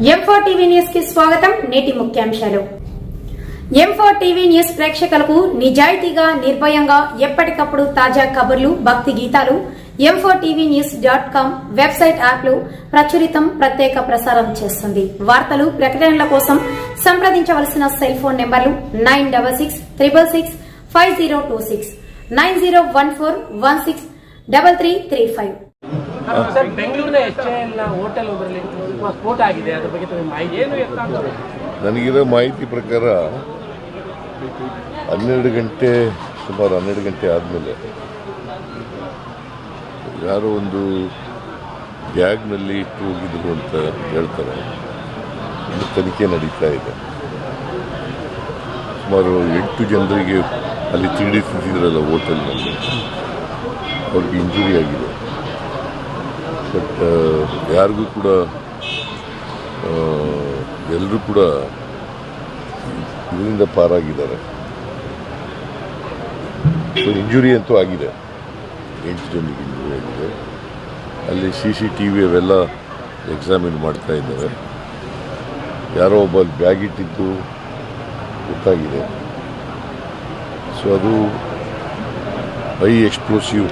M4 TV news కి స్వాగతం. నేటి ముఖ్యాంశాలు. M4 టీవీ న్యూస్ ప్రేక్షకులకు నిజాయితీగా నిర్భయంగా ఎప్పటికప్పుడు తాజా కబుర్లు, భక్తి గీతాలు m4tvnews.com వెబ్సైట్ యాప్లు ప్రచురితం ప్రత్యేక ప్రసారం చేస్తుంది. వార్తలు ప్రకటనల కోసం సంప్రదించవలసిన సెల్ ఫోన్ నెంబర్లు 9666665026 9014163335. ಸರ್, ಬೆಂಗಳೂರಿನ HAL ಹೋಟೆಲ್ ಒಂದರಲ್ಲಿ ಸ್ಫೋಟ ಆಗಿದೆ. ಅದರ ಬಗ್ಗೆ ಏನು ಎತ್ತ ನನಗಿರೋ ಮಾಹಿತಿ ಪ್ರಕಾರ 12 ಗಂಟೆ ಸುಮಾರು 12 ಗಂಟೆ ಆದಮೇಲೆ ಯಾರೋ ಒಂದು ಬ್ಯಾಗ್ನಲ್ಲಿ ಇಟ್ಟು ಹೋಗಿದ್ರು ಅಂತ ಹೇಳ್ತಾರೆ. ಇದು ತನಿಖೆ ನಡೀತಾ ಇದೆ. ಸುಮಾರು 8 ಜನರಿಗೆ ಅಲ್ಲಿ ತಿಂಡಿ ತಿಂತಿದ್ರಲ್ಲ ಹೋಟೆಲ್ನಲ್ಲಿ, ಅವ್ರಿಗೆ ಇಂಜುರಿ ಆಗಿದೆ. ಬಟ್ ಯಾರಿಗೂ ಕೂಡ ಎಲ್ಲರೂ ಕೂಡ ಇದರಿಂದ ಪಾರಾಗಿದ್ದಾರೆ. ಸೊ ಇಂಜುರಿ ಅಂತೂ ಆಗಿದೆ, 8 ಜನರಿಗೆ ಇಂಜುರಿ ಆಗಿದೆ. ಅಲ್ಲಿ CCTV ಅವೆಲ್ಲ ಎಕ್ಸಾಮಿನ್ ಮಾಡ್ತಾ ಇದ್ದಾರೆ. ಯಾರೋ ಒಬ್ಬ ಬ್ಯಾಗ್ ಇಟ್ಟಿದ್ದು ಗೊತ್ತಾಗಿದೆ. ಸೊ ಅದು ಹೈ ಎಕ್ಸ್ಪ್ಲೋಸಿವ್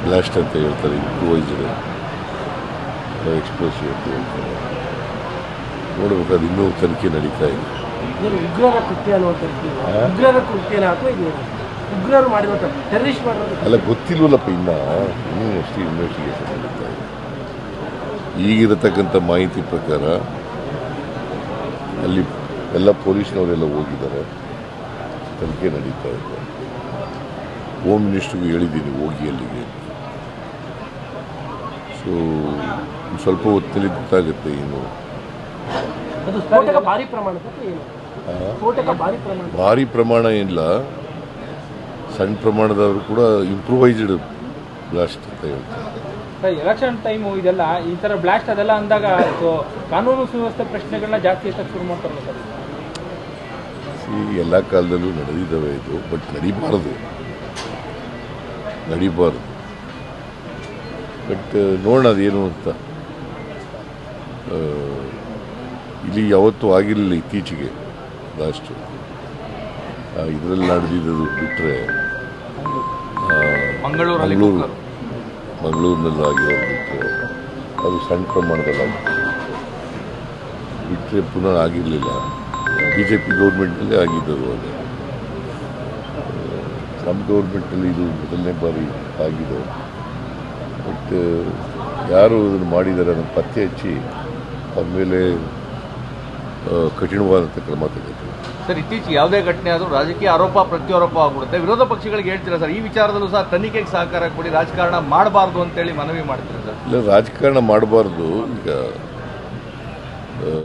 ಬ್ಲಾಸ್ಟ್ ಅಂತ ಹೇಳ್ತಾರೆ, ಇಂಪ್ರೂವೈಸ್ಡ್ ಎಕ್ಸ್ಪ್ಲೋಸಿವ್ ಅಂತ ಹೇಳ್ತಾರೆ. ನೋಡ್ಬೇಕು, ಅದು ಇನ್ನೂ ತನಿಖೆ ನಡೀತಾ ಇದೆ. ಉಗ್ರರ ಕೃತ್ಯ ಉಗ್ರರ ಕೃತ್ಯನ ಅಥವಾ ಉಗ್ರರು ಮಾಡಿರೋದು ಟೆರರಿಸ್ಟ್ ಮಾಡಿರೋದು ಅಲ್ಲ, ಗೊತ್ತಿಲ್ವಲ್ಲಪ್ಪ. ಇನ್ನೂ ಎಷ್ಟು ಇನ್ವೆಸ್ಟಿಗೇಷನ್ ನಡೀತಾ ಇದೆ. ಈಗಿರತಕ್ಕಂಥ ಮಾಹಿತಿ ಪ್ರಕಾರ ಅಲ್ಲಿ ಎಲ್ಲ ಪೊಲೀಸ್ನವರೆಲ್ಲ ಹೋಗಿದ್ದಾರೆ, ತನಿಖೆ ನಡೀತಾ ಇದೆ. ಹೋಮ್ ಮಿನಿಸ್ಟ್ರಿಗೂ ಹೇಳಿದ್ದೀನಿ ಹೋಗಿ ಅಲ್ಲಿಗೆ. ಸೊ ಸ್ವಲ್ಪ ಹೊತ್ತಲ್ಲಿ ಗೊತ್ತಾಗುತ್ತೆ. ಇನ್ನು ಭಾರಿ ಪ್ರಮಾಣ ಏನಿಲ್ಲ, ಸಣ್ಣ ಪ್ರಮಾಣದವರು ಕೂಡ ಇಂಪ್ರೂವೈಸ್ಡ್ ಬ್ಲಾಸ್ಟ್ ಅಂತ ಹೇಳ್ತಾರೆ. ಎಲೆಕ್ಷನ್ ಟೈಮು ಇದೆಲ್ಲ ಈ ಥರ ಬ್ಲಾಸ್ಟ್ ಅದೆಲ್ಲ ಅಂದಾಗ ಕಾನೂನು ಸುವ್ಯವಸ್ಥೆ ಪ್ರಶ್ನೆಗಳನ್ನ ಜಾಸ್ತಿ ಹೆಚ್ಚಾಗಿ ಶುರು ಮಾಡ್ತಾರೆ ಸರ್. ಎಲ್ಲ ಕಾಲದಲ್ಲೂ ನಡೆದಿದ್ದಾವೆ ಇದು, ಬಟ್ ನಡಿಬಾರದು. ಬಟ್ ನೋಡೋಣ ಅದೇನು ಅಂತ. ಇಲ್ಲಿ ಯಾವತ್ತೂ ಆಗಿರಲಿಲ್ಲ ಇತ್ತೀಚೆಗೆ ಲಾಸ್ಟು. ಇದರಲ್ಲಿ ನಡೆದಿದ್ದು ಬಿಟ್ಟರೆ ಮಂಗಳೂರಿನಲ್ಲಿ ಆಗಿರೋದು ಬಿಟ್ಟರೆ ಅದು ಸಣ್ಣ ಪ್ರಮಾಣದಲ್ಲಿ ಬಿಟ್ಟರೆ ಪುನಃ ಆಗಿರಲಿಲ್ಲ. BJP ಗೌರ್ಮೆಂಟಲ್ಲೇ ಆಗಿದ್ದರು. ಅದು ನಮ್ಮ ಗೌರ್ಮೆಂಟಲ್ಲಿ ಇದು ಮೊದಲನೇ ಬಾರಿ ಆಗಿದೆ. ಬಟ್ ಯಾರು ಅದನ್ನು ಮಾಡಿದ್ದಾರೆ ಅನ್ನೋ ಪತ್ತೆ ಹಚ್ಚಿ ಅವ್ರ ಮೇಲೆ ಕಠಿಣವಾದಂಥ ಕ್ರಮ ತಗೋತಾರೆ. ಸರ್, ಇತ್ತೀಚೆಗೆ ಯಾವುದೇ ಘಟನೆ ಆದರೂ ರಾಜಕೀಯ ಆರೋಪ ಪ್ರತ್ಯಾರೋಪ ಆಗ್ಬಿಡುತ್ತೆ. ವಿರೋಧ ಪಕ್ಷಗಳಿಗೆ ಹೇಳ್ತೀರಾ ಸರ್, ಈ ವಿಚಾರದಲ್ಲೂ ಸಹ ತನಿಖೆಗೆ ಸಹಕಾರ ಕೊಡಿ, ರಾಜಕಾರಣ ಮಾಡಬಾರ್ದು ಅಂತೇಳಿ ಮನವಿ ಮಾಡ್ತೀರಾ ಸರ್? ಇಲ್ಲ, ರಾಜಕಾರಣ ಮಾಡಬಾರ್ದು. ಈಗ